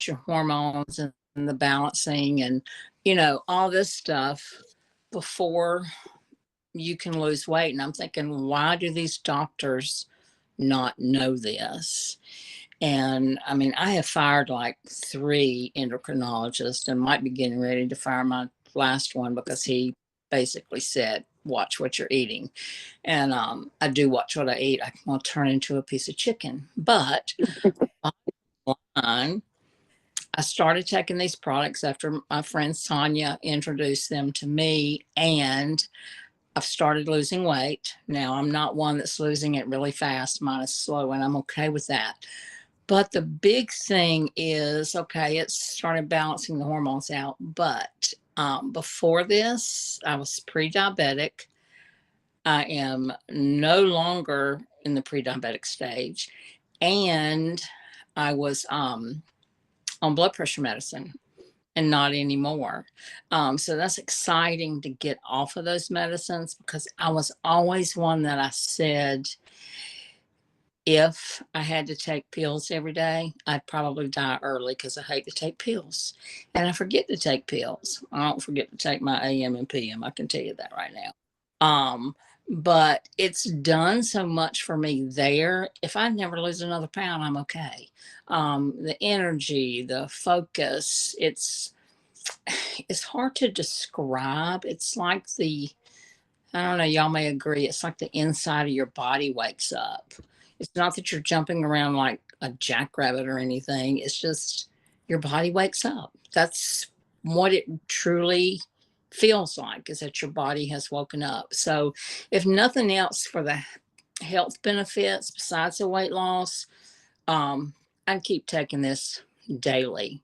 your hormones and the balancing and, all this stuff before you can lose weight. And I'm thinking, why do these doctors not know this? And I mean, I have fired like 3 endocrinologists and might be getting ready to fire my last one because he basically said, watch what you're eating. And I do watch what I eat. I will turn into a piece of chicken. But online, I started taking these products after my friend Sonja introduced them to me, and I've started losing weight. Now, I'm not one that's losing it really fast. Mine is slow, and I'm okay with that. But the big thing is, okay, it started balancing the hormones out. But before this, I was pre-diabetic. I am no longer in the pre-diabetic stage. And I was on blood pressure medicine and not anymore. So that's exciting to get off of those medicines because I was always one that I said, if I had to take pills every day, I'd probably die early because I hate to take pills. And I forget to take pills. I don't forget to take my AM and PM. I can tell you that right now. But it's done so much for me there. If I never lose another pound, I'm okay. The energy, the focus, it's hard to describe. It's like I don't know, y'all may agree, it's like the inside of your body wakes up. It's not that you're jumping around like a jackrabbit or anything. It's just your body wakes up. That's what it truly feels like, is that your body has woken up. So if nothing else, for the health benefits besides the weight loss, I'd keep taking this daily.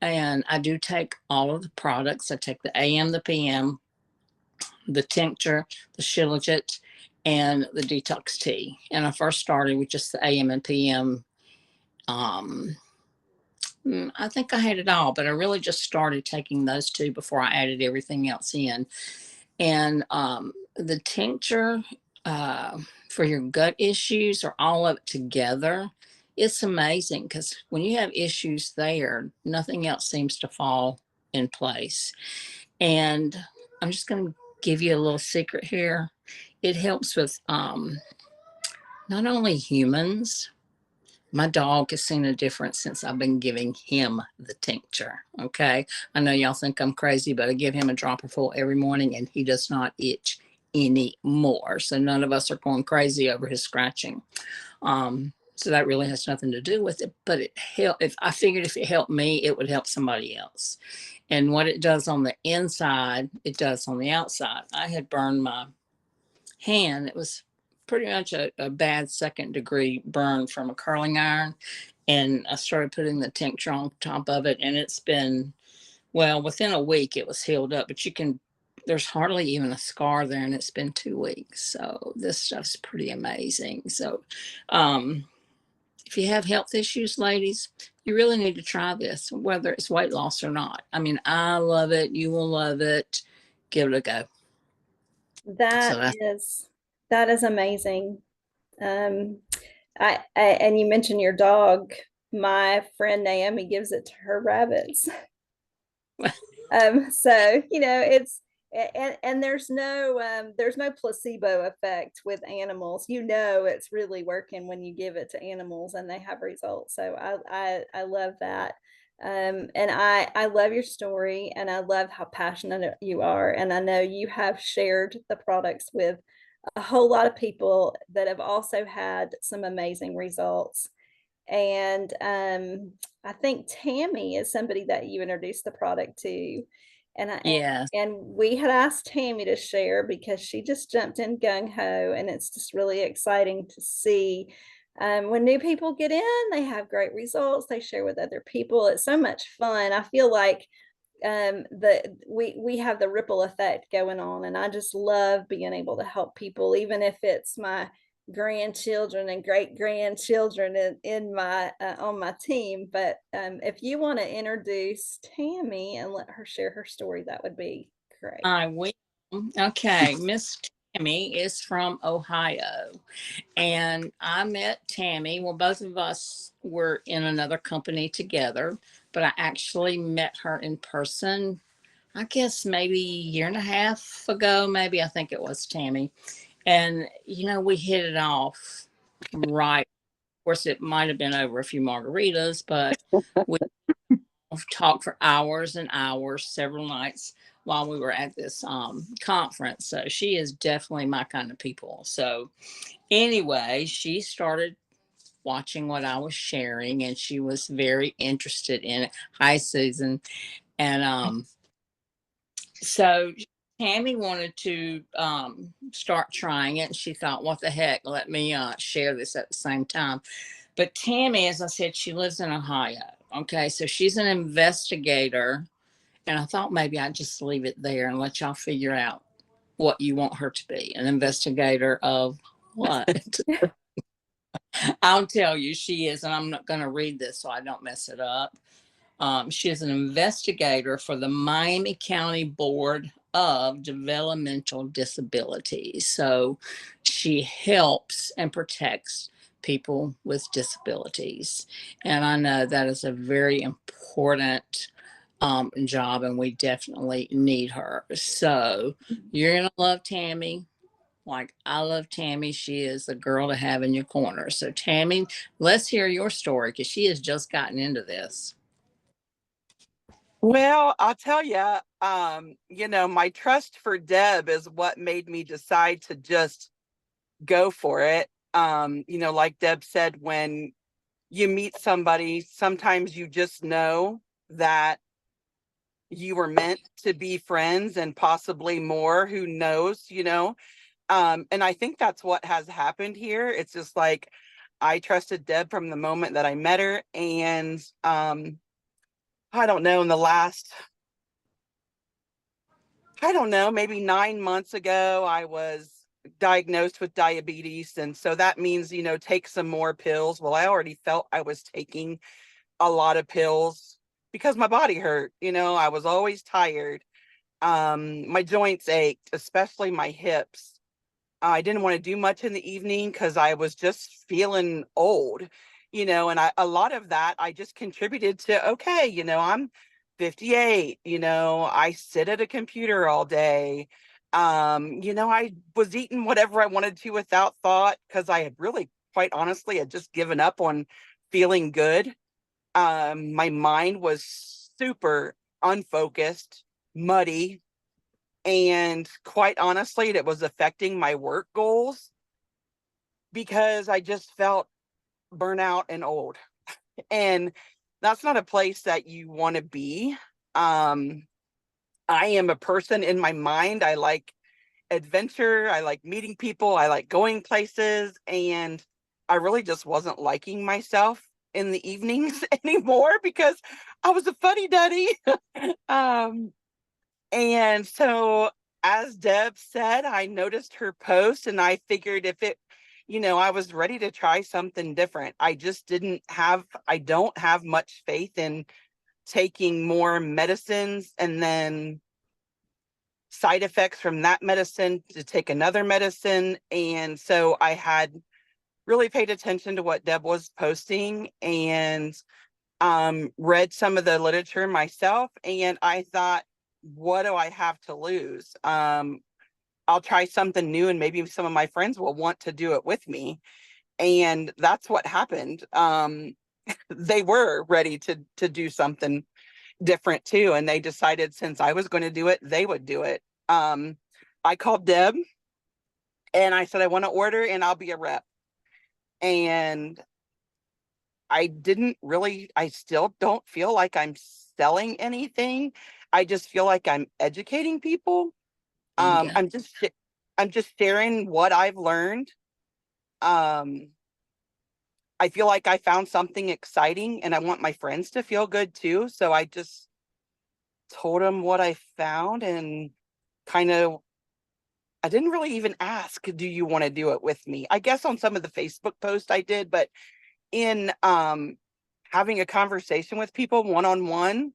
And I do take all of the products. I take the AM, the PM, the tincture, the shilajit, and the detox tea. And I first started with just the AM and PM. I think I had it all, but I really just started taking those 2 before I added everything else in. And the tincture for your gut issues, or all of it together, it's amazing because when you have issues there, nothing else seems to fall in place. And I'm just going to give you a little secret here. It helps with not only humans. My dog has seen a difference since I've been giving him the tincture. Okay. I know y'all think I'm crazy, but I give him a dropper full every morning and he does not itch anymore. So none of us are going crazy over his scratching. So that really has nothing to do with it, but it helped. If I figured if it helped me, it would help somebody else. And what it does on the inside, it does on the outside. I had burned my hand. It was pretty much a bad 2nd-degree burn from a curling iron. And I started putting the tincture on top of it. And it's been, well, within a week, it was healed up. But there's hardly even a scar there. And it's been 2 weeks. So this stuff's pretty amazing. So if you have health issues, ladies, you really need to try this, whether it's weight loss or not. I mean, I love it. You will love it. Give it a go. That is amazing. And you mentioned your dog. My friend Naomi gives it to her rabbits. So it's and there's no placebo effect with animals. It's really working when you give it to animals and they have results. So I love that. And I love your story, and I love how passionate you are. And I know you have shared the products with a whole lot of people that have also had some amazing results. And I think Tammie is somebody that you introduced the product to. And we had asked Tammie to share because she just jumped in gung-ho, and it's just really exciting to see when new people get in, they have great results, they share with other people. It's so much fun. I feel like we have the ripple effect going on, and I just love being able to help people, even if it's my grandchildren and great grandchildren in my on my team. But if you want to introduce Tammie and let her share her story, that would be great. I will. Okay, Miss Tammie is from Ohio, and I met Tammie. Well, both of us were in another company together. but I actually met her in person, I guess maybe a year and a half ago, maybe. I think it was Tammie. And, we hit it off right. Of course, it might have been over a few margaritas, but we talked for hours and hours, several nights while we were at this conference. So she is definitely my kind of people. So anyway, she started watching what I was sharing and she was very interested in it. Hi, Susan. And so Tammie wanted to start trying it. And she thought, what the heck, let me share this at the same time. But Tammie, as I said, she lives in Ohio. Okay, so she's an investigator. And I thought maybe I'd just leave it there and let y'all figure out what you want her to be, an investigator of what? I'll tell you, she is, and I'm not going to read this so I don't mess it up. She is an investigator for the Miami County Board of Developmental Disabilities. So she helps and protects people with disabilities. And I know that is a very important job, and we definitely need her. So you're going to love Tammie. Like I love Tammie. She is the girl to have in your corner. So, Tammie, let's hear your story because she has just gotten into this. Well, I'll tell you, my trust for Deb is what made me decide to just go for it. Like Deb said, when you meet somebody, sometimes you just know that you were meant to be friends and possibly more, who knows. And I think that's what has happened here. It's just like I trusted Deb from the moment that I met her. And I don't know, in the last, maybe 9 months ago, I was diagnosed with diabetes. And so that means, take some more pills. Well, I already felt I was taking a lot of pills because my body hurt. I was always tired. My joints ached, especially my hips. I didn't want to do much in the evening because I was just feeling old, and a lot of that I just contributed to, okay, I'm 58, I sit at a computer all day. I was eating whatever I wanted to without thought because I had really, quite honestly, had just given up on feeling good. My mind was super unfocused, muddy, and quite honestly, it was affecting my work goals because I just felt burnout and old. And that's not a place that you want to be. Um, I am a person in my mind. I like adventure. I like meeting people. I like going places. And I really just wasn't liking myself in the evenings anymore because I was a fuddy duddy. um, And so, as Deb said, I noticed her post and I figured if it, I was ready to try something different. I don't have much faith in taking more medicines and then side effects from that medicine to take another medicine. And so I had really paid attention to what Deb was posting and read some of the literature myself. And I thought, what do I have to lose? I'll try something new and maybe some of my friends will want to do it with me. And that's what happened. They were ready to do something different too. And they decided since I was going to do it, they would do it. I called Deb and I said, I want to order and I'll be a rep. And I still don't feel like I'm selling anything. I just feel like I'm educating people. Bingo. I'm just sharing what I've learned. Um, I feel like I found something exciting and I want my friends to feel good too. So I just told them what I found and kind of, I didn't really even ask, do you want to do it with me? I guess on some of the Facebook posts I did, but in having a conversation with people one-on-one,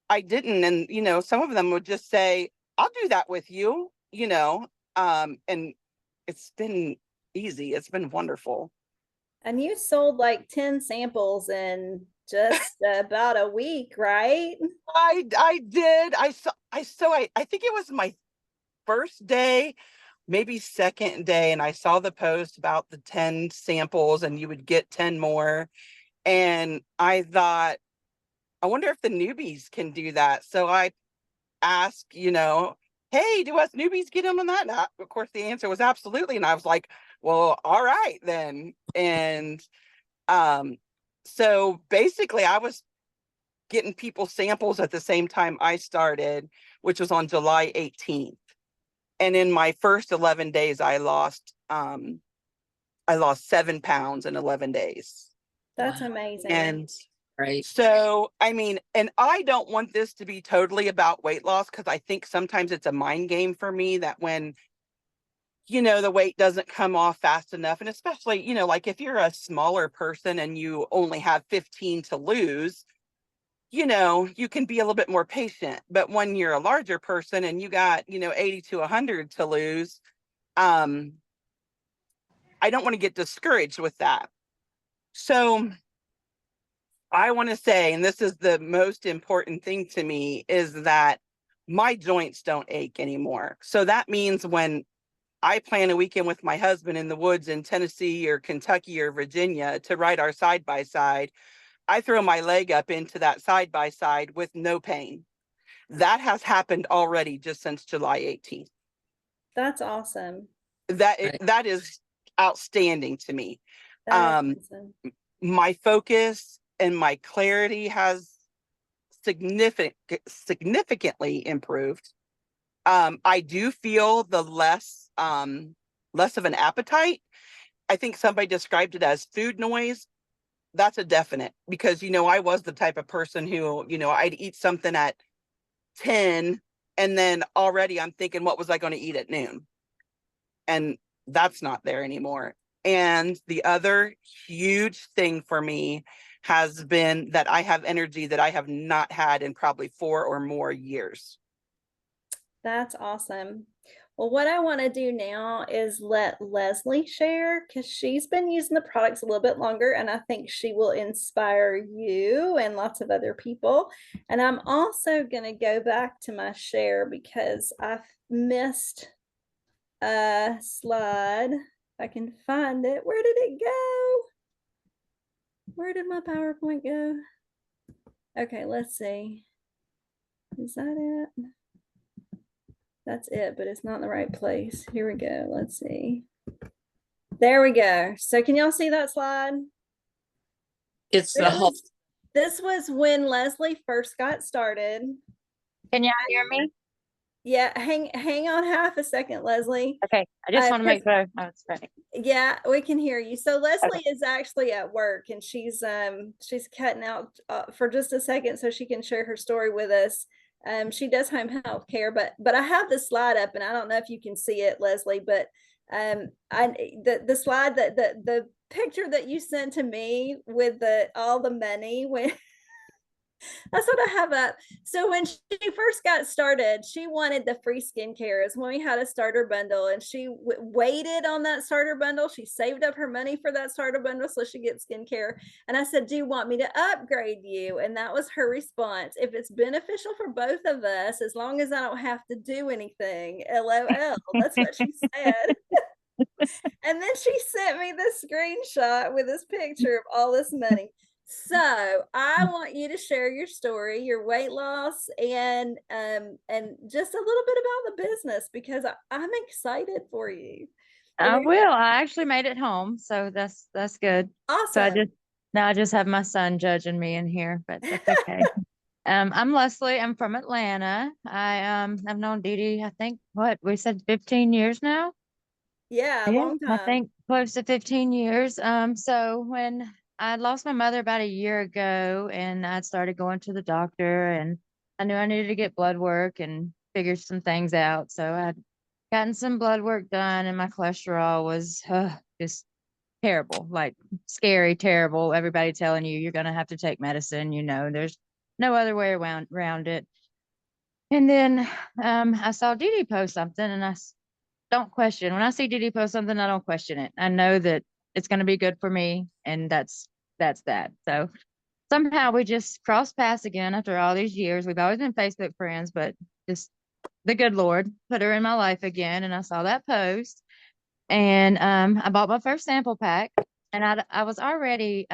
I didn't. And, some of them would just say, I'll do that with you, and it's been easy. It's been wonderful. And you sold like 10 samples in just about a week, right? I did. I think it was my first day, maybe second day, and I saw the post about the 10 samples and you would get 10 more. And I thought, I wonder if the newbies can do that. So I asked, hey, do us newbies get in on that? And of course, the answer was absolutely. And I was like, well, all right then. And so basically, I was getting people samples at the same time I started, which was on July 18th. And in my first 11 days, I lost 7 pounds in 11 days. That's Wow. amazing. And Great. so, I mean, and I don't want this to be totally about weight loss, because I think sometimes it's a mind game for me that when, the weight doesn't come off fast enough, and especially, like if you're a smaller person and you only have 15 to lose, you can be a little bit more patient. But when you're a larger person and you got, 80 to 100 to lose, I don't want to get discouraged with that. So I want to say, and this is the most important thing to me, is that my joints don't ache anymore. So that means when I plan a weekend with my husband in the woods in Tennessee or Kentucky or Virginia to ride our side by side, I throw my leg up into that side by side with no pain. That has happened already just since July 18th. That's awesome. That is outstanding to me. That is awesome. My focus and my clarity has significantly improved. I do feel the less of an appetite. I think somebody described it as food noise. That's a definite, because I was the type of person who, I'd eat something at 10 and then already I'm thinking, what was I going to eat at noon? And that's not there anymore. And the other huge thing for me has been that I have energy that I have not had in probably 4 or more years. That's awesome. Well, what I want to do now is let Lesley share, because she's been using the products a little bit longer, and I think she will inspire you and lots of other people. And I'm also going to go back to my share because I've missed a slide. If I can find it. Where did it go? Where did my PowerPoint go? Okay, let's see. Is that it? That's it, but it's not in the right place. Here we go. Let's see. There we go. So can y'all see that slide? It's the whole. This was when Lesley first got started. Can y'all hear me? Yeah, hang on half a second, Lesley. Okay, I just want to make sure I was ready. Yeah, we can hear you. So Lesley is actually at work, and she's cutting out for just a second so she can share her story with us. She does home health care, but I have the slide up, and I don't know if you can see it, Lesley, but the slide, that the picture that you sent to me with all the money, when that's what I have up. So when she first got started, she wanted the free skincare. It's when we had a starter bundle, and she waited on that starter bundle. She saved up her money for that starter bundle so she gets skincare. And I said, do you want me to upgrade you? And that was her response. If it's beneficial for both of us, as long as I don't have to do anything, LOL. That's what she said. And then she sent me this screenshot with this picture of all this money. So I want you to share your story, your weight loss, and just a little bit about the business, because I'm excited for you. I will. I actually made it home, so that's good. Awesome. So I just have my son judging me in here, but that's okay. I'm Lesley. I'm from Atlanta. I've known Dee Dee, I think we said 15 years now. Yeah, a long time. I think close to 15 years. So when I lost my mother about a year ago, and I started going to the doctor, and I knew I needed to get blood work and figure some things out. So I'd gotten some blood work done, and my cholesterol was just terrible, like scary, terrible. Everybody telling you you're going to have to take medicine. There's no other way around it. And then I saw Dee Dee post something, and I don't question. When I see Dee Dee post something, I don't question it. I know that it's going to be good for me, and that's that. So somehow we just crossed paths again after all these years. We've always been Facebook friends, but just the good Lord put her in my life again. And I saw that post, and I bought my first sample pack, and I was already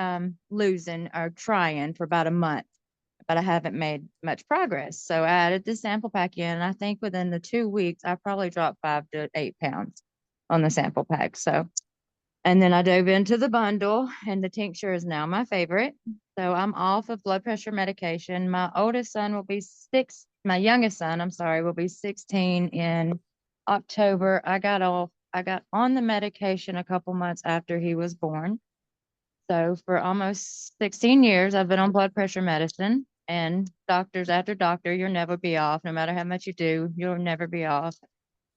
losing or trying for about a month, but I haven't made much progress. So I added the sample pack in, and I think within the 2 weeks, I probably dropped 5 to 8 pounds on the sample pack. So, and then I dove into the bundle, and the tincture is now my favorite. So I'm off of blood pressure medication. My oldest son will be my youngest son, I'm sorry, will be 16 in October. I got on the medication a couple months after he was born. So for almost 16 years, I've been on blood pressure medicine, and doctors after doctor, you'll never be off. No matter how much you do, you'll never be off.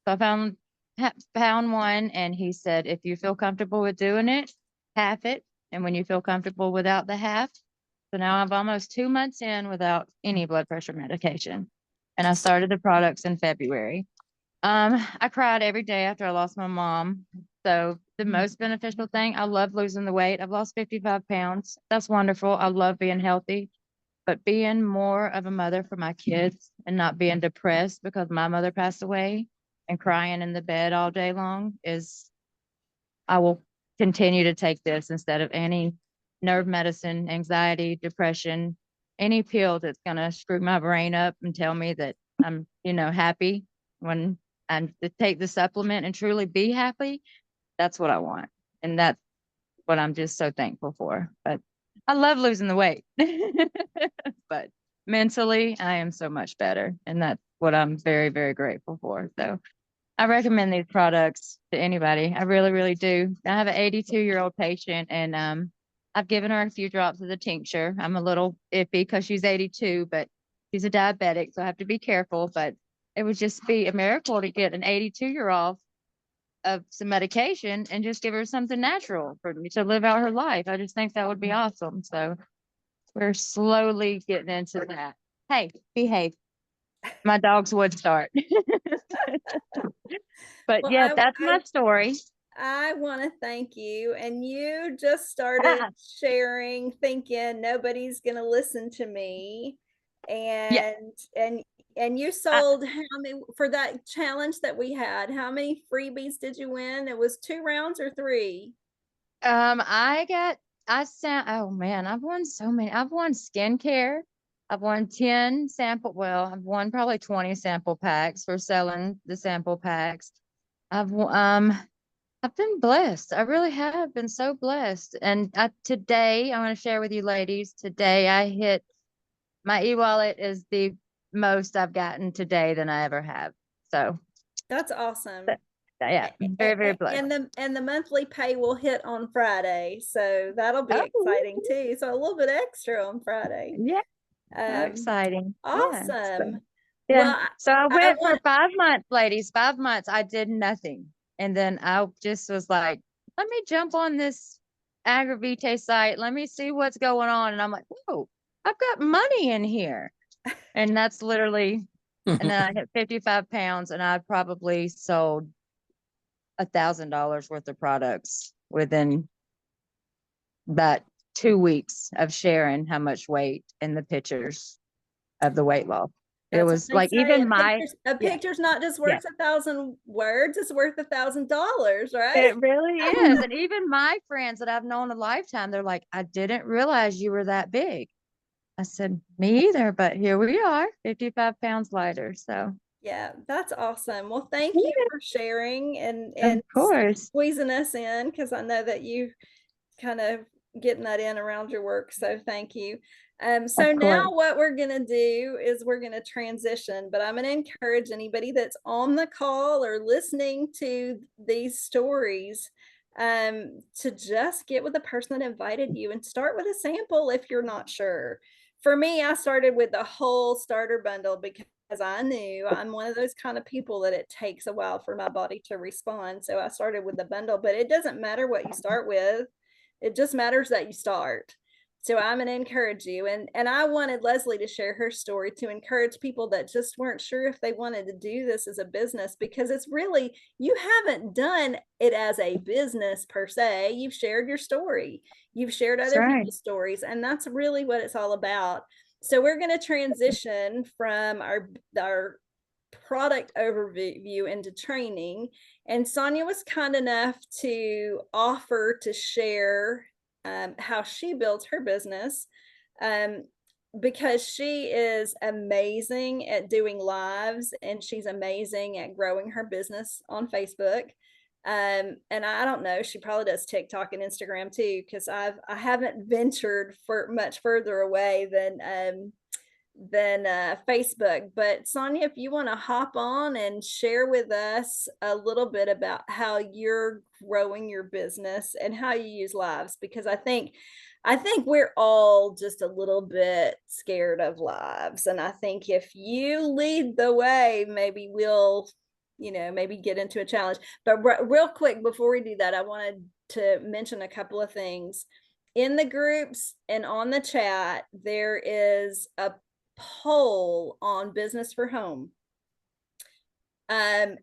So I found one, and he said, if you feel comfortable with doing it, half it. And when you feel comfortable without the half. So now I'm almost 2 months in without any blood pressure medication. And I started the products in February. I cried every day after I lost my mom. So the most beneficial thing, I love losing the weight. I've lost 55 pounds. That's wonderful. I love being healthy, but being more of a mother for my kids and not being depressed because my mother passed away and crying in the bed all day long I will continue to take this instead of any nerve medicine, anxiety, depression, any pill that's going to screw my brain up and tell me that I'm, happy when I'm to take the supplement and truly be happy. That's what I want. And that's what I'm just so thankful for. But I love losing the weight, but mentally I am so much better. And that's what I'm very, very grateful for. So I recommend these products to anybody. I really, really do. I have an 82-year-old patient, and I've given her a few drops of the tincture. I'm a little iffy because she's 82, but she's a diabetic, so I have to be careful. But it would just be a miracle to get an 82-year-old of some medication and just give her something natural for me to live out her life. I just think that would be awesome. So we're slowly getting into that. Hey, behave. My dogs would start. But Well, yeah, that's my story. I want to thank you. And you just started sharing, thinking nobody's going to listen to me. Yeah. And you sold how many for that challenge that we had? How many freebies did you win? It was 2 rounds or 3? Oh man, I've won so many. I've won skincare. I've won 10 sample. Well, I've won probably 20 sample packs for selling the sample packs. I've been blessed. I really have been so blessed. And today, I want to share with you ladies, today I hit my e-wallet is the most I've gotten today than I ever have. So That's awesome. Yeah, very, very blessed. And the monthly pay will hit on Friday. So that'll be exciting too. So a little bit extra on Friday. Yeah. Exciting. Awesome. Yeah. Well, so I went for 5 months, ladies. 5 months. I did nothing. And then I just was like, let me jump on this Agravite site. Let me see what's going on. And I'm like, whoa, I've got money in here. And that's literally, and then I hit 55 pounds, and I probably sold $1,000 worth of products within about 2 weeks of sharing how much weight in the pictures of the weight loss. It was like even a picture's not just worth 1,000 words, it's worth $1,000, right? It really is. And even my friends that I've known a lifetime, they're like, I didn't realize you were that big. I said, me either, but here we are, 55 pounds lighter. So yeah, that's awesome. Well, thank you for sharing and of course squeezing us in, because I know that you kind of getting that in around your work. So thank you. So now what we're going to do is we're going to transition, but I'm going to encourage anybody that's on the call or listening to these stories to just get with the person that invited you and start with a sample if you're not sure. For me, I started with the whole starter bundle because I knew I'm one of those kind of people that it takes a while for my body to respond. So I started with the bundle, but it doesn't matter what you start with. It just matters that you start. So I'm going to encourage you. And I wanted Lesley to share her story to encourage people that just weren't sure if they wanted to do this as a business, because it's really, you haven't done it as a business per se. You've shared your story. You've shared That's other right. people's stories. And that's really what it's all about. So we're going to transition from our product overview into training. And Sonja was kind enough to offer to share how she builds her business, because she is amazing at doing lives and she's amazing at growing her business on Facebook. And I don't know, she probably does TikTok and Instagram too, because I haven't ventured for much further away than Facebook. But Sonja, if you want to hop on and share with us a little bit about how you're growing your business and how you use lives, because I think we're all just a little bit scared of lives. And I think if you lead the way, maybe we'll, maybe get into a challenge. But real quick, before we do that, I wanted to mention a couple of things. In the groups and on the chat, there is a poll on business for home. And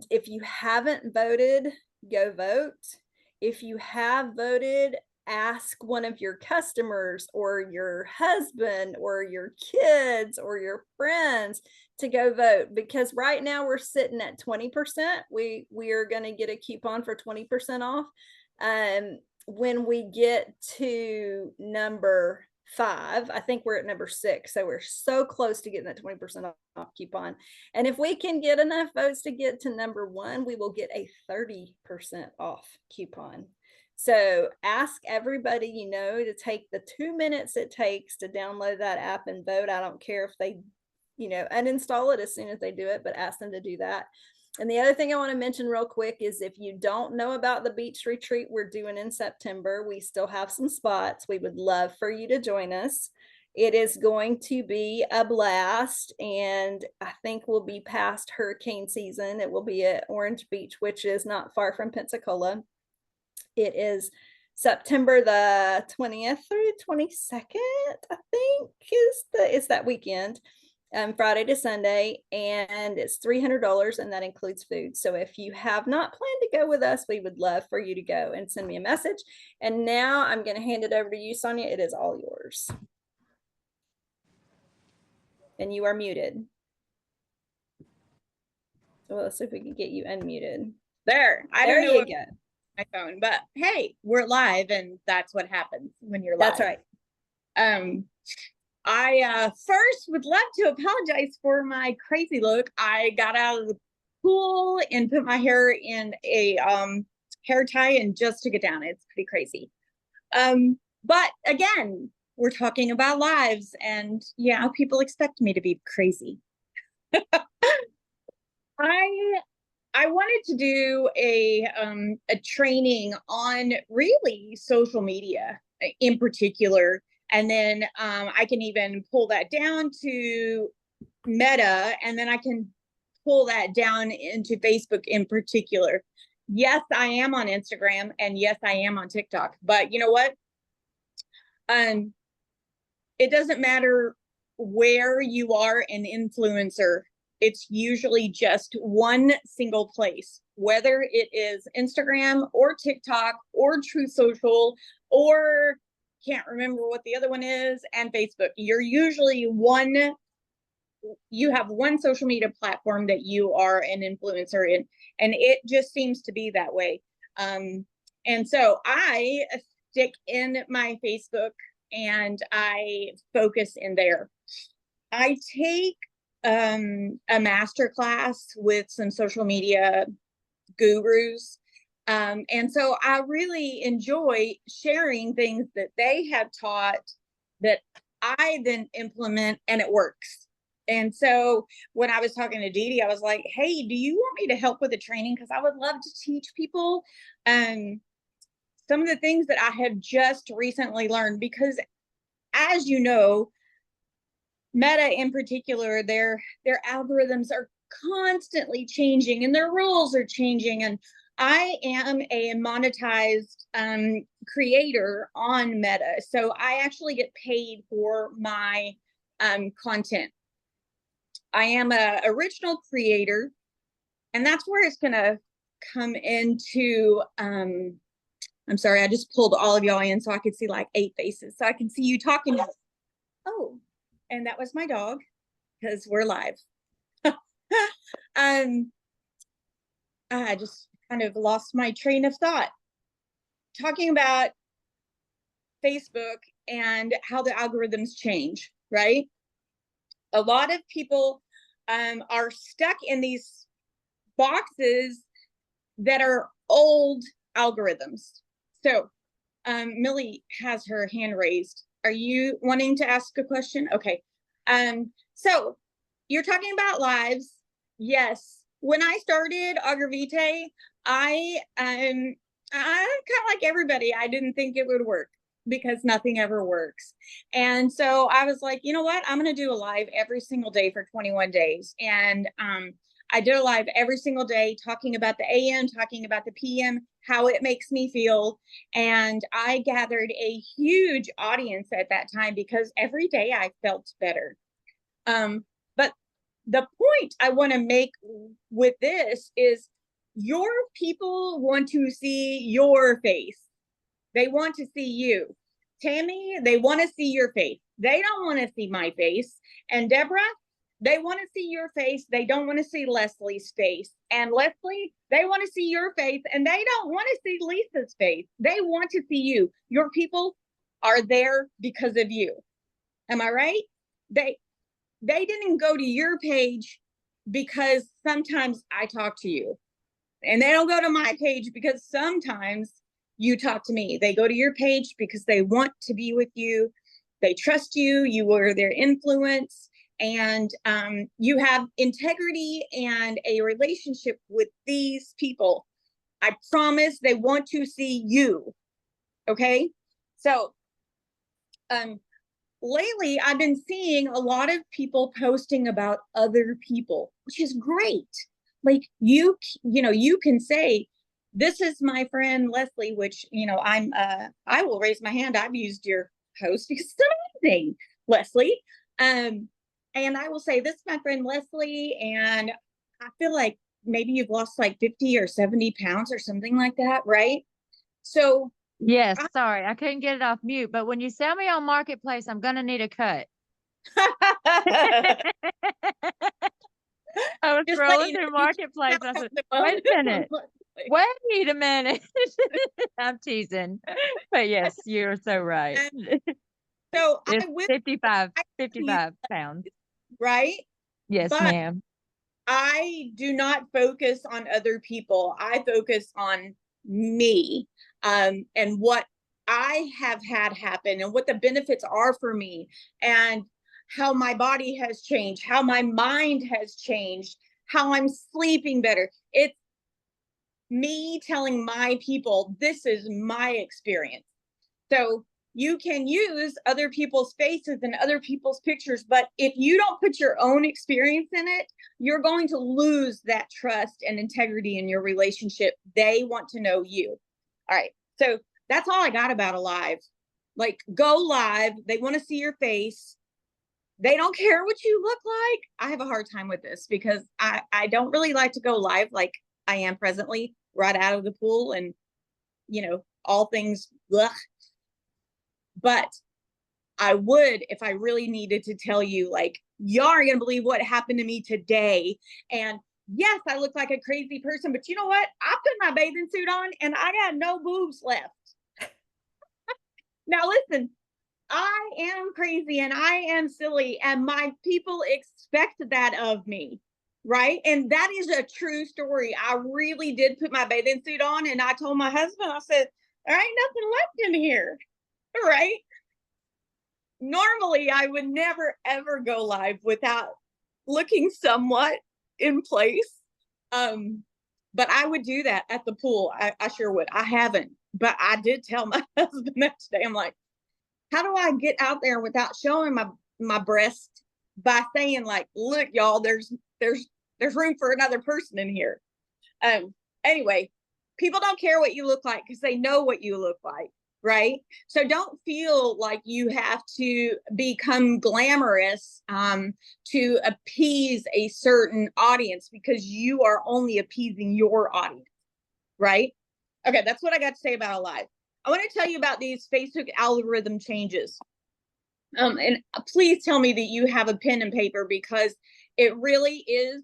if you haven't voted, go vote. If you have voted, ask one of your customers or your husband or your kids or your friends to go vote, because right now we're sitting at 20%. We are going to get a coupon for 20% off when we get to number 5. I think we're at number 6, so we're so close to getting that 20% off coupon. And if we can get enough votes to get to number 1, we will get a 30% off coupon. So ask everybody you know to take the 2 minutes it takes to download that app and vote. I don't care if they, uninstall it as soon as they do it, but ask them to do that. And the other thing I want to mention real quick is, if you don't know about the beach retreat we're doing in September, we still have some spots. We would love for you to join us. It is going to be a blast, and I think we'll be past hurricane season. It will be at Orange Beach, which is not far from Pensacola. It is September the 20th through 22nd, I think, is that weekend. Friday to Sunday, and it's $300, and that includes food. So if you have not planned to go with us, we would love for you to go and send me a message. And now I'm going to hand it over to you, Sonja. It is all yours. And you are muted. So let's see if we can get you unmuted. There. There you go. My phone, but hey, we're live, and that's what happens when you're live. That's right. I first would love to apologize for my crazy look. I got out of the pool and put my hair in a hair tie and just took it down. It's pretty crazy. But again, we're talking about lives, and yeah, people expect me to be crazy. I wanted to do a training on really social media in particular. And then I can even pull that down to Meta, and then I can pull that down into Facebook in particular. Yes, I am on Instagram, and yes, I am on TikTok. But you know what? It doesn't matter where you are an influencer. It's usually just one single place, whether it is Instagram or TikTok or Truth Social, or can't remember what the other one is, and Facebook. You're usually you have one social media platform that you are an influencer in, and it just seems to be that way. And so I stick in my Facebook and I focus in there. I take a master class with some social media gurus. And so I really enjoy sharing things that they have taught that I then implement, and it works. And so when I was talking to Dee Dee, I was like, hey, do you want me to help with the training? Because I would love to teach people some of the things that I have just recently learned. Because as you know, Meta in particular, their algorithms are constantly changing, and their rules are changing. And I am a monetized creator on Meta. So I actually get paid for my content. I am a original creator, and that's where it's gonna come into I'm sorry, I just pulled all of y'all in so I could see like 8 faces. So I can see you talking. Oh, and that was my dog, because we're live. I just kind of lost my train of thought. Talking about Facebook and how the algorithms change, right? A lot of people are stuck in these boxes that are old algorithms. So Millie has her hand raised. Are you wanting to ask a question? Okay. So you're talking about lives. Yes. When I started Agravite, I kind of like everybody, I didn't think it would work because nothing ever works. And so I was like, you know what? I'm going to do a live every single day for 21 days. And I did a live every single day talking about the AM, talking about the PM, how it makes me feel. And I gathered a huge audience at that time because every day I felt better. But the point I want to make with this is your people want to see your face. They want to see you. Tammie, they want to see your face. They don't want to see my face. And Deborah, they want to see your face. They don't want to see Lesley's face. And Lesley, they want to see your face. And they don't want to see Lisa's face. They want to see you. Your people are there because of you. Am I right? They didn't go to your page because sometimes I talk to you. And they don't go to my page because sometimes you talk to me. They go to your page because they want to be with you. They trust you. You were their influence. And you have integrity and a relationship with these people. I promise they want to see you. Okay? So, lately, I've been seeing a lot of people posting about other people, which is great. Like you know, you can say, this is my friend Lesley, which, you know, I will raise my hand. I've used your post because it's amazing, Lesley. And I will say, this is my friend Lesley, and I feel like maybe you've lost like 50 or 70 pounds or something like that, right? So Yes, sorry, I couldn't get it off mute, but when you sell me on Marketplace, I'm gonna need a cut. I was Just scrolling letting through you Marketplace. I said, wait a minute. Wait a minute. I'm teasing. But yes, you're so right. So It's I will 55 you, pounds. right? Yes, But ma'am. I do not focus on other people. I focus on me, and what I have had happen and what the benefits are for me, and how my body has changed, how my mind has changed, how I'm sleeping better. It's me telling my people, this is my experience. So you can use other people's faces and other people's pictures, but if you don't put your own experience in it, you're going to lose that trust and integrity in your relationship. They want to know you. All right. So that's all I got about a live. Like, go live. They want to see your face. They don't care what you look like. I have a hard time with this because I don't really like to go live like I am presently, right out of the pool, and, you know, all things blah. But I would if I really needed to tell you, like, y'all aren't gonna believe what happened to me today. And yes, I look like a crazy person, but you know what? I put my bathing suit on and I got no boobs left. Now listen, I am crazy and I am silly, and my people expect that of me, right? And that is a true story. I really did put my bathing suit on, and I told my husband, I said, there ain't nothing left in here, right? Normally, I would never ever go live without looking somewhat in place. But I would do that at the pool. I sure would. I haven't, but I did tell my husband that today. I'm like, how do I get out there without showing my breast by saying, like, look, y'all, there's room for another person in here. Anyway, People don't care what you look like because they know what you look like, right? So don't feel like you have to become glamorous to appease a certain audience, because you are only appeasing your audience, right? Okay, that's what I got to say about Alive. I want to tell you about these Facebook algorithm changes. And please tell me that you have a pen and paper, because it really is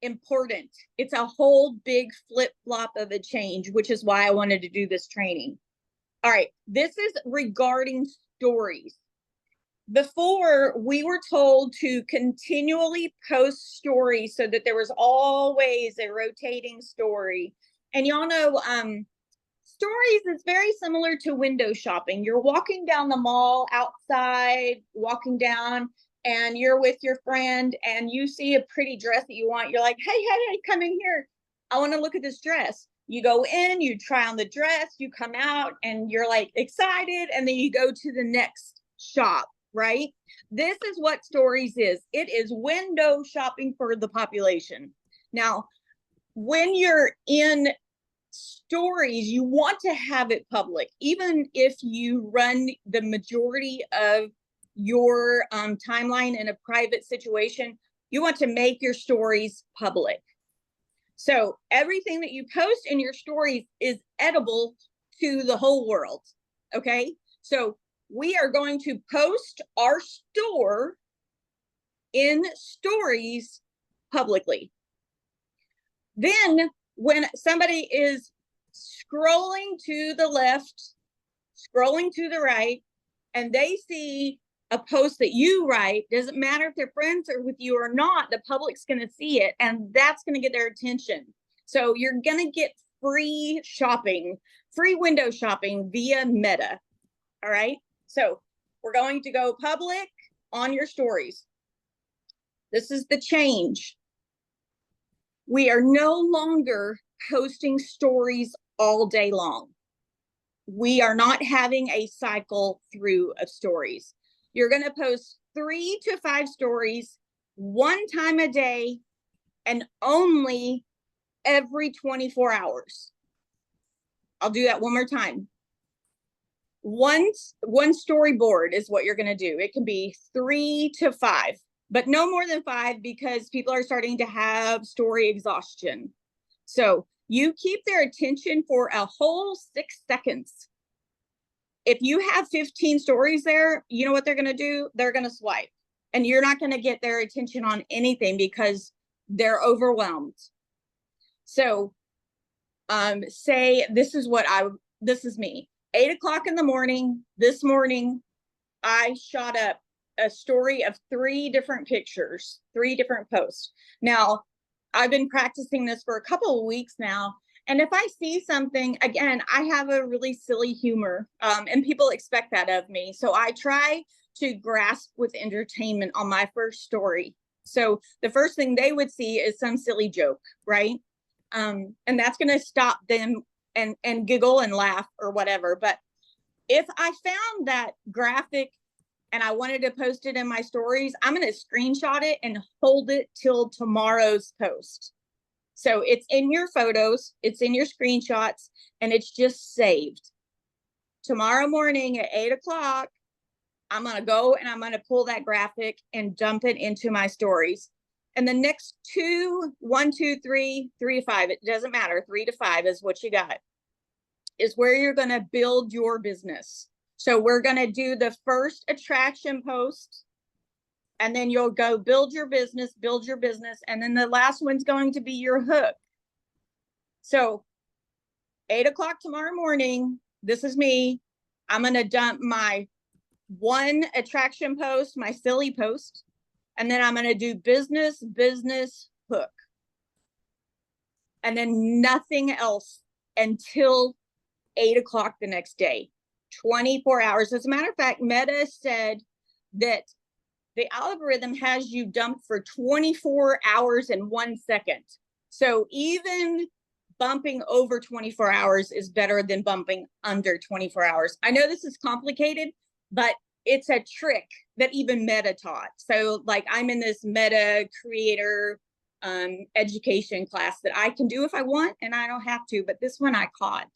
important. It's a whole big flip flop of a change, which is why I wanted to do this training. All right, this is regarding stories. Before, we were told to continually post stories so that there was always a rotating story. And y'all know, stories is very similar to window shopping. You're walking down the mall outside, walking down, and you're with your friend and you see a pretty dress that you want. You're like, hey, come in here. I want to look at this dress. You go in, you try on the dress, you come out and you're like excited, and then you go to the next shop, right? This is what stories is. It is window shopping for the population. Now, when you're in stories, you want to have it public. Even if you run the majority of your timeline in a private situation, you want to make your stories public. So everything that you post in your stories is edible to the whole world, okay? So we are going to post our store in stories publicly. Then when somebody is scrolling to the left, scrolling to the right, and they see a post that you write, doesn't matter if their friends are with you or not, the public's going to see it, and that's going to get their attention. So you're going to get free shopping, free window shopping via Meta. All right. So we're going to go public on your stories. This is the change. We are no longer posting stories all day long. We are not having a cycle through of stories. You're going to post 3 to 5 stories one time a day, and only every 24 hours. I'll do that one more time. One storyboard is what you're going to do. It can be 3 to 5, but no more than 5, because people are starting to have story exhaustion. So you keep their attention for a whole 6 seconds. If you have 15 stories there, you know what they're going to do? They're going to swipe, and you're not going to get their attention on anything because they're overwhelmed. So say this is me. 8 o'clock in the morning, this morning, I shot up a story of 3 different pictures, 3 different posts. Now, I've been practicing this for a couple of weeks now. And if I see something, again, I have a really silly humor, and people expect that of me. So I try to grasp with entertainment on my first story. So the first thing they would see is some silly joke, right? And that's going to stop them and giggle and laugh or whatever. But if I found that graphic and I wanted to post it in my stories, I'm going to screenshot it and hold it till tomorrow's post. So it's in your photos, it's in your screenshots, and it's just saved. Tomorrow morning at 8 o'clock, I'm going to go and I'm going to pull that graphic and dump it into my stories. And the next 1, 2, 3, 3 to 5, it doesn't matter, 3 to 5 is what you got, is where you're going to build your business. So we're going to do the first attraction post, and then you'll go build your business, and then the last one's going to be your hook. So 8 o'clock tomorrow morning, this is me. I'm going to dump my 1 attraction post, my silly post, and then I'm going to do business, hook. And then nothing else until 8 o'clock the next day, 24 hours. As a matter of fact, Meta said that the algorithm has you dumped for 24 hours and 1 second. So even bumping over 24 hours is better than bumping under 24 hours. I know this is complicated, but it's a trick that even Meta taught. So like I'm in this Meta creator education class that I can do if I want, and I don't have to, but this one I caught.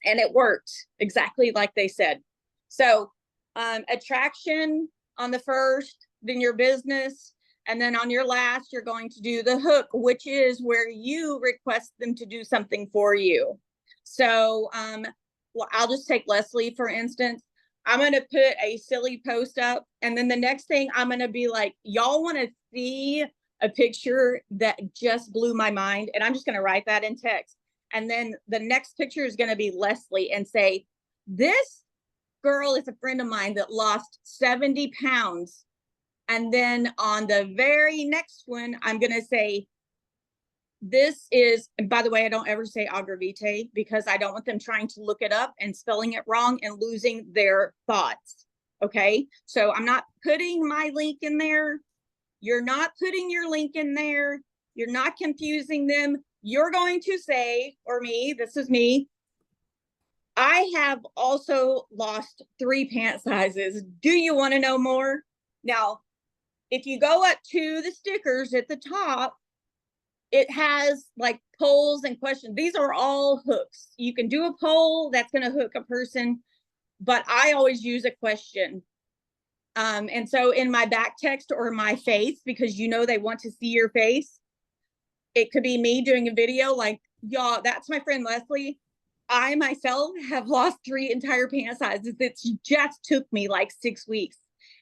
And it worked exactly like they said. So attraction on the first, then your business, and then on your last, you're going to do the hook, which is where you request them to do something for you. So well, I'll just take Lesley, for instance. I'm going to put a silly post up, and then the next thing I'm going to be like, y'all want to see a picture that just blew my mind? And I'm just going to write that in text. And then the next picture is going to be Lesley and say, this girl is a friend of mine that lost 70 pounds. And then on the very next one, I'm going to say, this is, and by the way, I don't ever say agravite because I don't want them trying to look it up and spelling it wrong and losing their thoughts. Okay. So I'm not putting my link in there. You're not putting your link in there. You're not confusing them. You're going to say, or me, this is me, I have also lost 3 pant sizes. Do you want to know more? Now, if you go up to the stickers at the top, it has like polls and questions. These are all hooks. You can do a poll that's going to hook a person, but I always use a question. And so in my back text or my face, because you know they want to see your face, it could be me doing a video like, y'all, that's my friend Lesley. I myself have lost 3 entire pant sizes. It just took me like 6 weeks.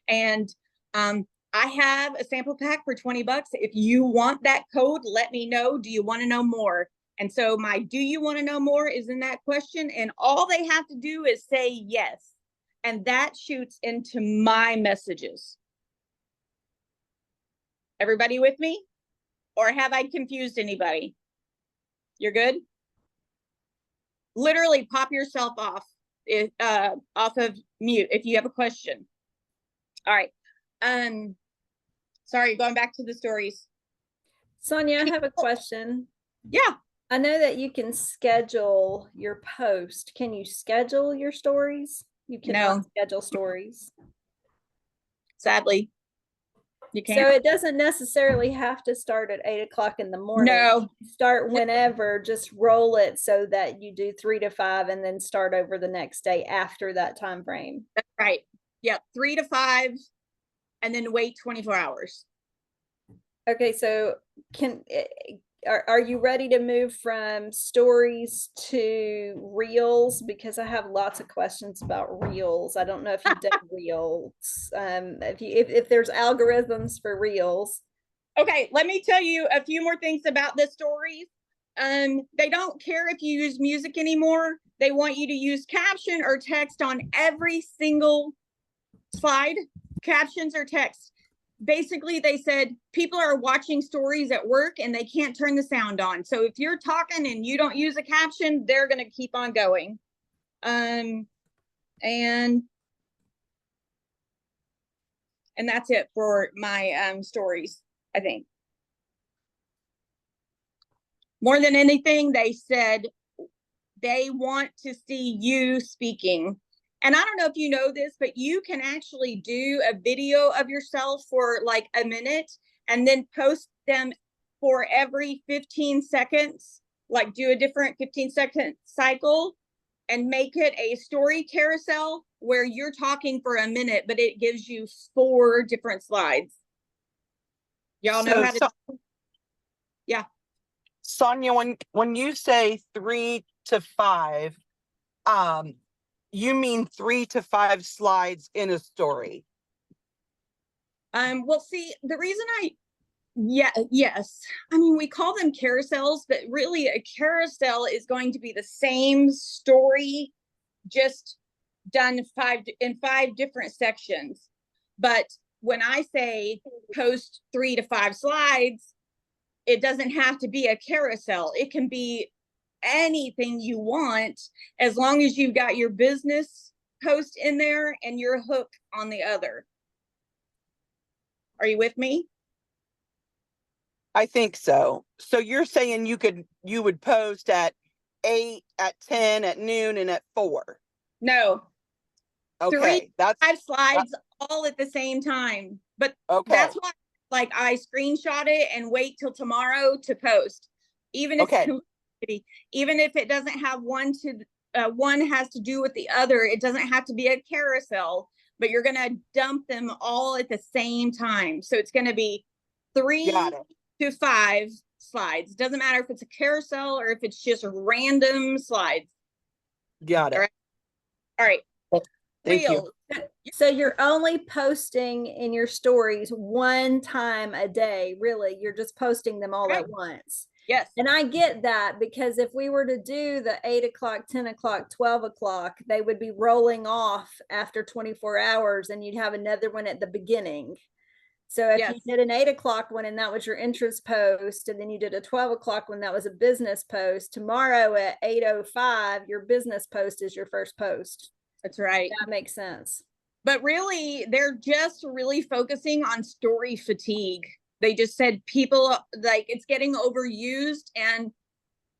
And I have a sample pack for $20. If you want that code, let me know. Do you want to know more? And so my do you want to know more is in that question. And all they have to do is say yes. And that shoots into my messages. Everybody with me? Or have I confused anybody? You're good? Literally pop yourself off of mute if you have a question. All right. Sorry, going back to the stories. Sonja, I have a question. Yeah. I know that you can schedule your post. Can you schedule your stories? You cannot schedule stories. Sadly, you can't. So it doesn't necessarily have to start at 8 o'clock in the morning. No. Start whenever, just roll it so that you do 3 to 5 and then start over the next day after that time frame. That's right. Yep. 3 to 5 and then wait 24 hours. Okay. So are you ready to move from stories to reels? Because I have lots of questions about reels. I don't know if you've done reels. If there's algorithms for reels. Okay, let me tell you a few more things about the stories. They don't care if you use music anymore. They want you to use caption or text on every single slide, captions or text. Basically, they said people are watching stories at work and they can't turn the sound on. So if you're talking and you don't use a caption, they're going to keep on going. And that's it for my stories, I think. More than anything, they said they want to see you speaking. And I don't know if you know this, but you can actually do a video of yourself for like a minute and then post them for every 15 seconds, like do a different 15-second cycle and make it a story carousel where you're talking for a minute, but it gives you 4 different slides. Y'all know how to, yeah. Sonja, when you say 3 to 5, you mean 3 to 5 slides in a story? Well, see, the reason yes. I mean, we call them carousels, but really a carousel is going to be the same story, just done in 5 different sections. But when I say post 3 to 5 slides, it doesn't have to be a carousel. It can be anything you want, as long as you've got your business post in there and your hook on the other. Are you with me? I think so. So you're saying you would post at 8, at 10, at noon, and at 4? No. Okay, 3 to 5 slides all at the same time. But okay. that's why like I screenshot it and wait till tomorrow to post, even if Okay. even if it doesn't have one has to do with the other. It doesn't have to be a carousel, but you're going to dump them all at the same time. So it's going to be 3 to 5 slides. Doesn't matter if it's a carousel or if it's just random slides. Got it. All right. Thank you. So you're only posting in your stories one time a day, really. You're just posting them all at once. Yes. And I get that, because if we were to do the 8 o'clock, 10 o'clock, 12 o'clock, they would be rolling off after 24 hours and you'd have another one at the beginning. So if you did an 8 o'clock one and that was your interest post, and then you did a 12 o'clock one that was a business post, tomorrow at 8:05, your business post is your first post. That's right. That makes sense. But really, they're just really focusing on story fatigue. They just said people, like, it's getting overused and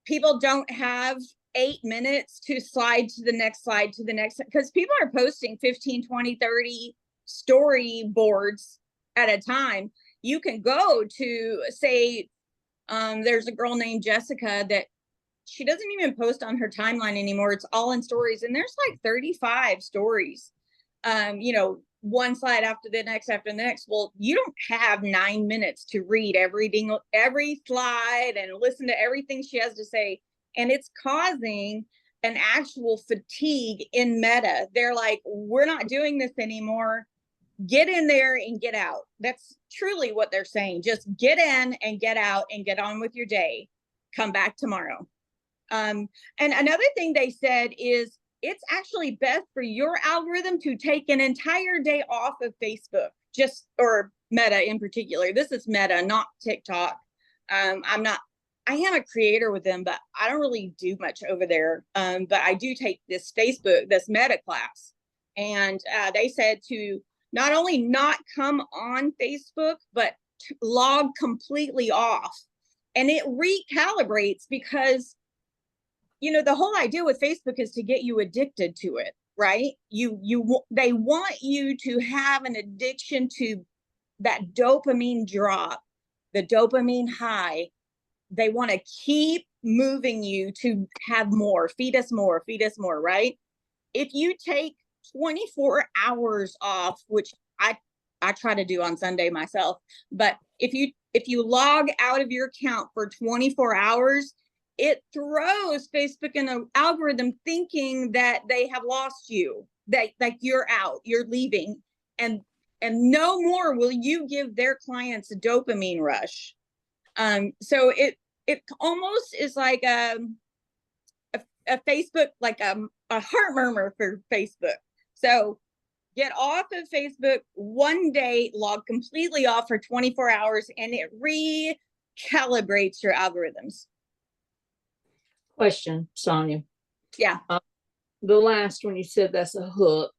people don't have 8 minutes to slide to the next slide to the next, because people are posting 15, 20, 30 storyboards at a time. You can go to, say, there's a girl named Jessica that she doesn't even post on her timeline anymore. It's all in stories, and there's like 35 stories. You know, one slide after the next after the next. Well, you don't have 9 minutes to read every slide and listen to everything she has to say, and it's causing an actual fatigue in Meta. They're like, we're not doing this anymore. Get in there and get out. That's truly what they're saying. Just get in and get out and get on with your day. Come back tomorrow. And another thing they said is it's actually best for your algorithm to take an entire day off of Facebook, or Meta in particular. This is Meta, not TikTok. I am a creator with them, but I don't really do much over there. But I do take this Meta class. And they said to not only not come on Facebook, but log completely off. And it recalibrates, because you know, the whole idea with Facebook is to get you addicted to it, right? They want you to have an addiction to that dopamine drop, the dopamine high. They want to keep moving you to have more, feed us more, right? If you take 24 hours off, which I try to do on Sunday myself, but if you log out of your account for 24 hours, it throws Facebook in an algorithm thinking that they have lost you, that like you're out, you're leaving, and no more will you give their clients a dopamine rush. So it almost is like a Facebook, like a heart murmur for Facebook. So get off of Facebook one day, log completely off for 24 hours, and it recalibrates your algorithms. Question, Sonja. Yeah. The last one you said that's a hook.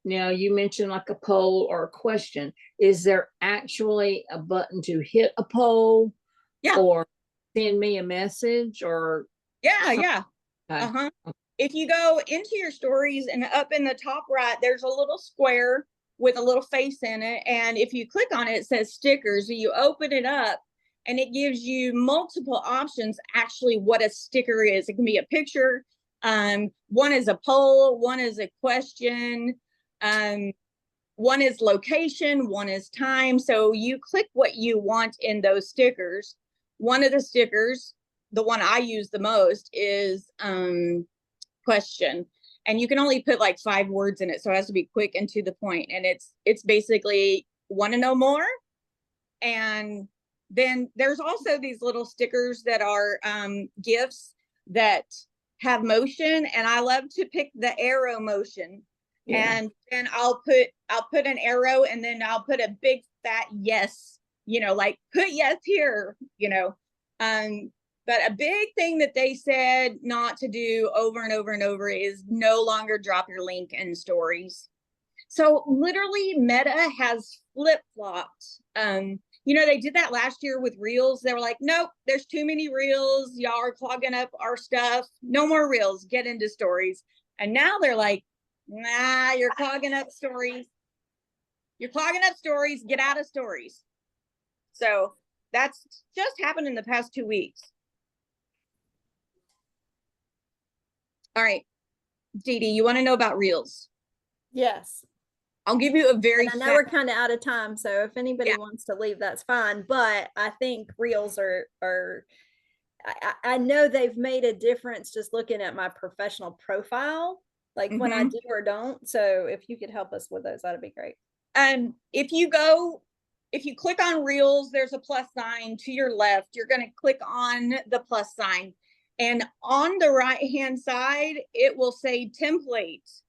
Now you mentioned like a poll or a question. Is there actually a button to hit a poll? Yeah. Or send me a message or? Yeah. Okay. If you go into your stories and up in the top right, there's a little square with a little face in it. And if you click on it, it says stickers. You open it up and it gives you multiple options, actually, what a sticker is. It can be a picture. One is a poll, one is a question, one is location, one is time. So you click what you want in those stickers. One of the stickers, the one I use the most, is question. And you can only put like 5 words in it, so it has to be quick and to the point. And it's basically, want to know more? And then there's also these little stickers that are GIFs that have motion, and I love to pick the arrow motion. Yeah. And then I'll put an arrow, and then I'll put a big fat yes, you know, like put yes here, you know. But a big thing that they said not to do over and over and over is no longer drop your link in stories. So literally Meta has flip-flopped. You know, they did that last year with Reels. They were like, nope, there's too many Reels. Y'all are clogging up our stuff. No more Reels, get into stories. And now they're like, nah, you're clogging up stories. You're clogging up stories, get out of stories. So that's just happened in the past 2 weeks. All right, Dee Dee, you want to know about reels? Yes. I'll give you a very And I know we're kind of out of time, so if anybody wants to leave, that's fine. But I think reels are I know they've made a difference just looking at my professional profile, like when I do or don't. So if you could help us with those, that'd be great. If you click on reels, there's a plus sign to your left. You're going to click on the plus sign, and on the right hand side, it will say template.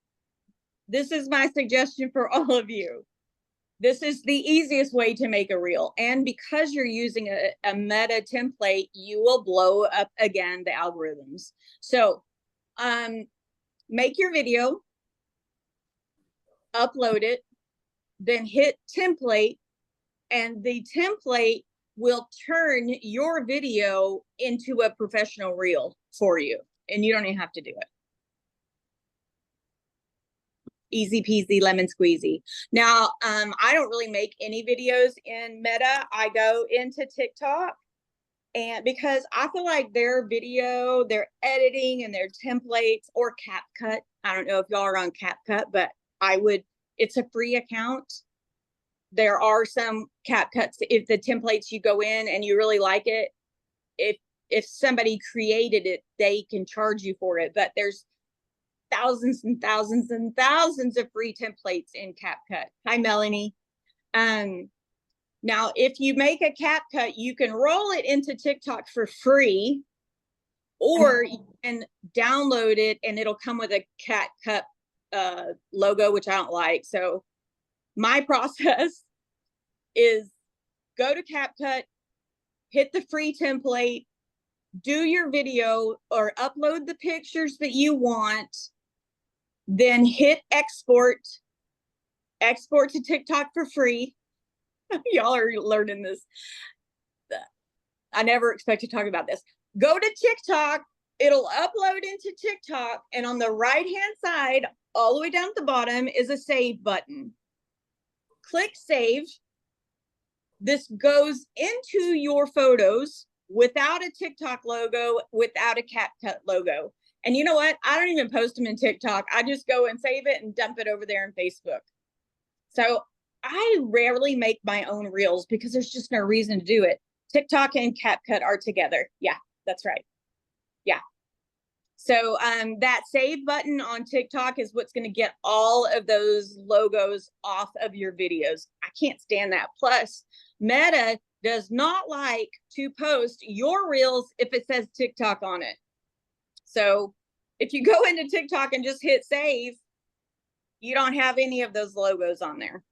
This is my suggestion for all of you. This is the easiest way to make a reel. And because you're using a meta template, you will blow up again the algorithms. So make your video, upload it, then hit template, and the template will turn your video into a professional reel for you. And you don't even have to do it. Easy peasy lemon squeezy. Now, I don't really make any videos in Meta. I go into TikTok, and because I feel like their video, their editing and their templates, or CapCut. I don't know if y'all are on CapCut, but it's a free account. There are some CapCuts, if the templates you go in and you really like it, if somebody created it, they can charge you for it. But there's thousands and thousands and thousands of free templates in CapCut. Hi, Melanie. Now, if you make a CapCut, you can roll it into TikTok for free, or you can download it and it'll come with a CapCut logo, which I don't like. So my process is go to CapCut, hit the free template, do your video or upload the pictures that you want, then hit export to TikTok for free. Y'all are learning this. I never expect to talk about this. Go to TikTok, it'll upload into TikTok, and on the right-hand side, all the way down at the bottom, is a save button. Click save. This goes into your photos without a TikTok logo, without a CapCut logo. And you know what? I don't even post them in TikTok. I just go and save it and dump it over there in Facebook. So I rarely make my own reels because there's just no reason to do it. TikTok and CapCut are together. Yeah, that's right. Yeah. So that save button on TikTok is what's going to get all of those logos off of your videos. I can't stand that. Plus, Meta does not like to post your reels if it says TikTok on it. So if you go into TikTok and just hit save, you don't have any of those logos on there.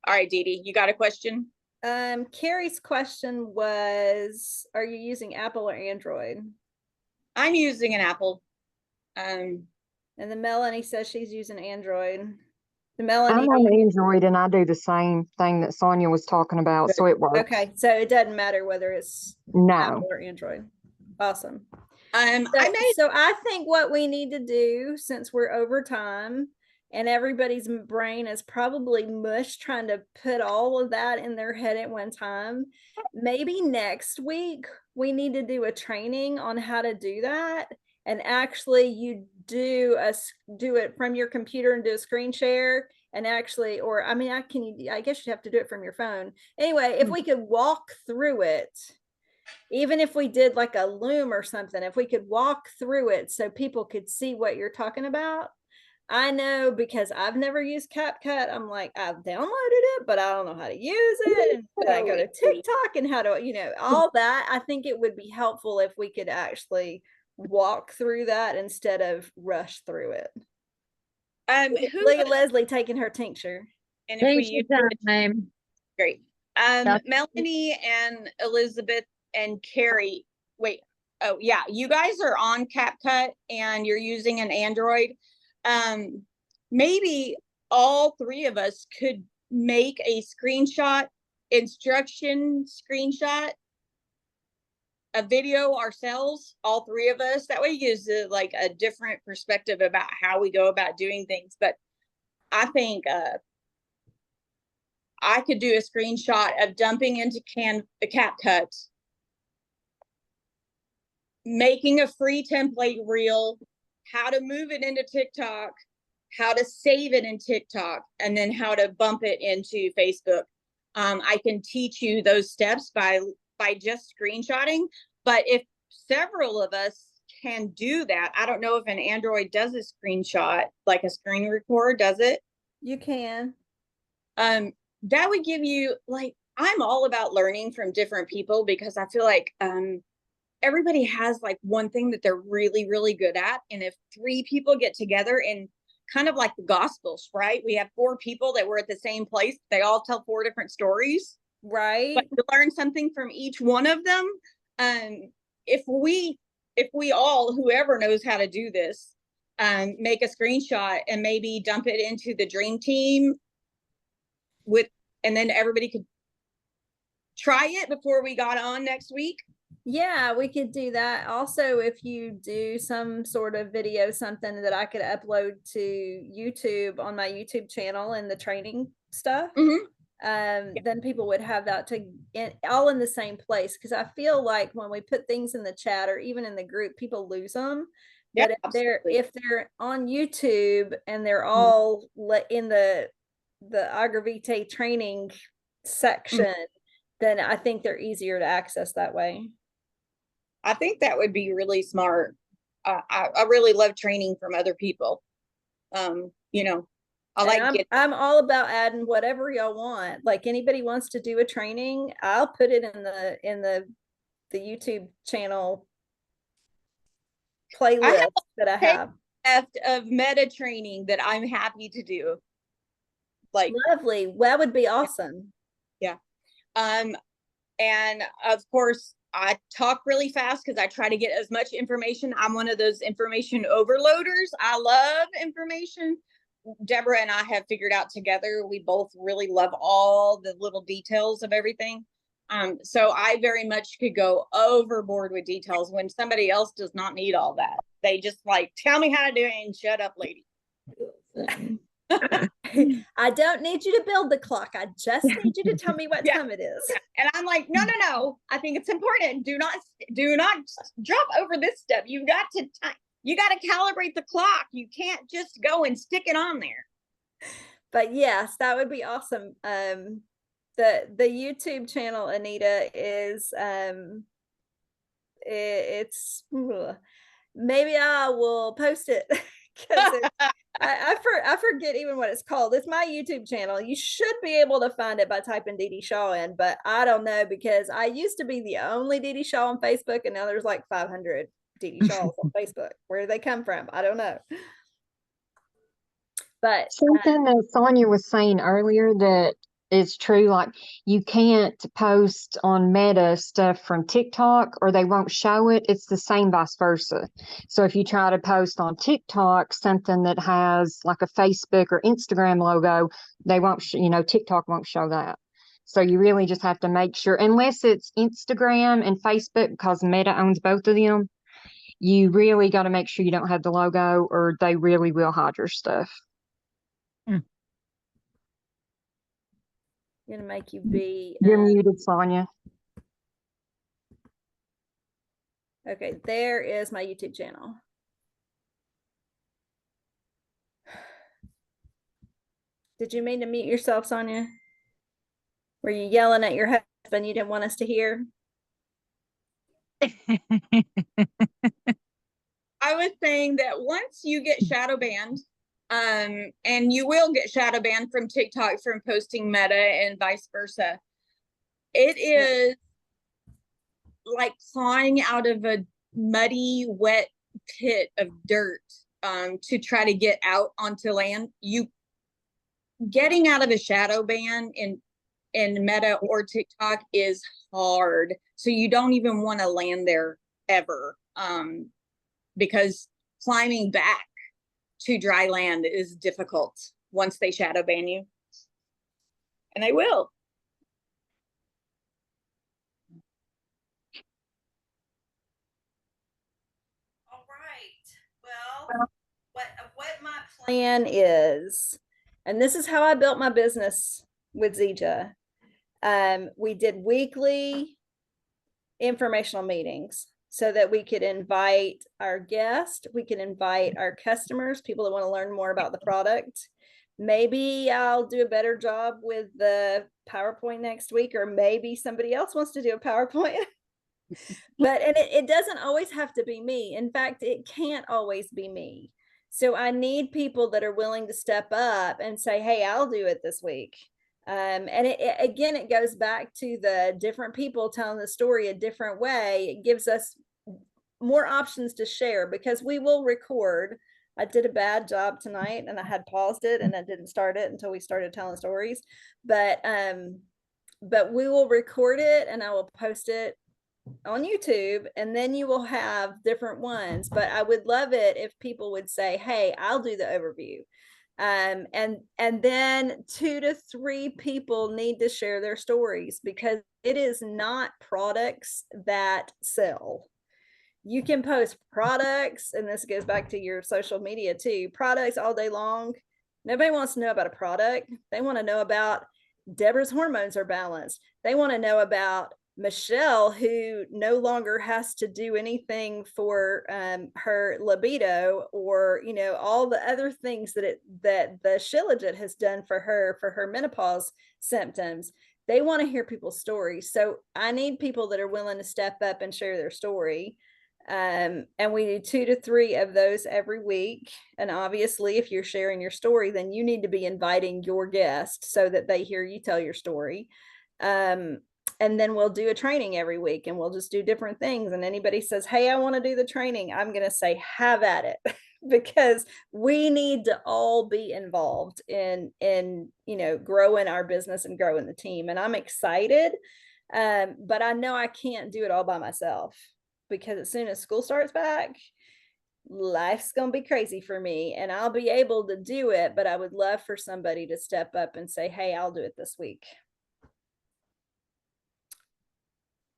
All right, Dee Dee, you got a question? Carrie's question was, are you using Apple or Android? I'm using an Apple. And then Melanie says she's using Android. I'm on Android, and I do the same thing that Sonja was talking about, so it works. Okay, so it doesn't matter whether it's Apple or Android. Awesome. So I think what we need to do, since we're over time and everybody's brain is probably mush trying to put all of that in their head at one time, maybe next week we need to do a training on how to do that. And actually you do it from your computer and do a screen share, and actually, or I mean, I guess you have to do it from your phone. Anyway, if we could walk through it, even if we did like a Loom or something, if we could walk through it so people could see what you're talking about. I know, because I've never used CapCut. I'm like, I've downloaded it, but I don't know how to use it. And I go to TikTok and how to, all that. I think it would be helpful if we could actually walk through that instead of rush through it. Look at Lesley taking her tincture. And if we use time. Great. Melanie and Elizabeth and Carrie, wait, oh yeah, you guys are on CapCut and you're using an Android. Maybe all three of us could make a instruction screenshot, a video ourselves, all three of us. That way gives like a different perspective about how we go about doing things. But I think I could do a screenshot of dumping into the CapCut, making a free template reel, how to move it into TikTok, how to save it in TikTok, and then how to bump it into Facebook. I can teach you those steps by just screenshotting. But if several of us can do that, I don't know if an Android does a screenshot, like a screen record, does it? You can. That would give you, like, I'm all about learning from different people, because I feel like everybody has like one thing that they're really, really good at. And if 3 people get together, and kind of like the Gospels, right? We have 4 people that were at the same place. They all tell 4 different stories. Right. But to learn something from each one of them. If we all, whoever knows how to do this, make a screenshot and maybe dump it into the dream team and then everybody could try it before we got on next week. Yeah, we could do that. Also, if you do some sort of video, something that I could upload to YouTube on my YouTube channel and the training stuff, then people would have that all in the same place. Because I feel like when we put things in the chat or even in the group, people lose them. But if they're on YouTube and they're all in the Agravite training section, then I think they're easier to access that way. I think that would be really smart. I really love training from other people. You know, I'm all about adding whatever y'all want. Like, anybody wants to do a training, I'll put it in the YouTube channel playlist that I have left of meta training that I'm happy to do. Like, lovely. That would be awesome. Yeah. And of course, I talk really fast because I try to get as much information. I'm one of those information overloaders. I love information. Deborah and I have figured out together, we both really love all the little details of everything. So I very much could go overboard with details when somebody else does not need all that. They just like, tell me how to do it and shut up, lady. I don't need you to build the clock. I just need you to tell me what time it is. And I'm like, no. I think it's important. Do not drop over this step. You got to calibrate the clock. You can't just go and stick it on there. But yes, that would be awesome. The YouTube channel, Anita, is it's maybe I will post it because I forget even what it's called. It's my YouTube channel. You should be able to find it by typing Dee Dee Shaw in, but I don't know, because I used to be the only Dee Dee Shaw on Facebook, and now there's like 500 Dee Dee Shaws on Facebook. Where do they come from? I don't know. But something that Sonja was saying earlier that is true, like you can't post on Meta stuff from TikTok or they won't show it. It's the same vice versa. So if you try to post on TikTok something that has like a Facebook or Instagram logo, they won't, TikTok won't show that. So you really just have to make sure, unless it's Instagram and Facebook, because Meta owns both of them, you really got to make sure you don't have the logo or they really will hide your stuff. Gonna make you be You're muted, Sonja. Okay, there is my YouTube channel. Did you mean to mute yourself, Sonja? Were you yelling at your husband you didn't want us to hear? I was saying that once you get shadow banned, and you will get shadow banned from TikTok from posting Meta and vice versa, it is like clawing out of a muddy, wet pit of dirt to try to get out onto land. You getting out of a shadow ban in Meta or TikTok is hard. So you don't even want to land there ever, because climbing back to dry land is difficult once they shadow ban you. And they will. All right. Well, what my plan is, and this is how I built my business with Zija. We did weekly informational meetings so that we could invite our guests, we could invite our customers, people that want to learn more about the product. Maybe I'll do a better job with the PowerPoint next week, or maybe somebody else wants to do a PowerPoint. But it doesn't always have to be me. In fact, it can't always be me. So I need people that are willing to step up and say, hey, I'll do it this week. And again, it goes back to the different people telling the story a different way. It gives us more options to share, because we will record. I did a bad job tonight and I had paused it and I didn't start it until we started telling stories. But we will record it and I will post it on YouTube, and then you will have different ones. But I would love it if people would say, hey, I'll do the overview. And then 2 to 3 people need to share their stories, because it is not products that sell. You can post products, and this goes back to your social media too, products all day long. Nobody wants to know about a product. They want to know about Deborah's hormones are balanced. They want to know about Michelle, who no longer has to do anything for her libido, or all the other things that the Shilajit has done for her menopause symptoms. They want to hear people's stories. So I need people that are willing to step up and share their story. And we do 2 to 3 of those every week. And obviously, if you're sharing your story, then you need to be inviting your guest so that they hear you tell your story. And then we'll do a training every week, and we'll just do different things. And anybody says, hey, I want to do the training, I'm going to say, have at it, because we need to all be involved in growing our business and growing the team. And I'm excited. But I know I can't do it all by myself, because as soon as school starts back, life's going to be crazy for me, and I'll be able to do it. But I would love for somebody to step up and say, hey, I'll do it this week.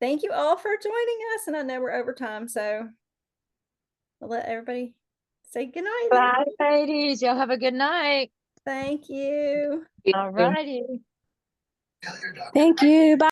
Thank you all for joining us. And I know we're over time, so I'll let everybody say good night. Bye, ladies. Y'all have a good night. Thank you. All righty. Thank you. Bye.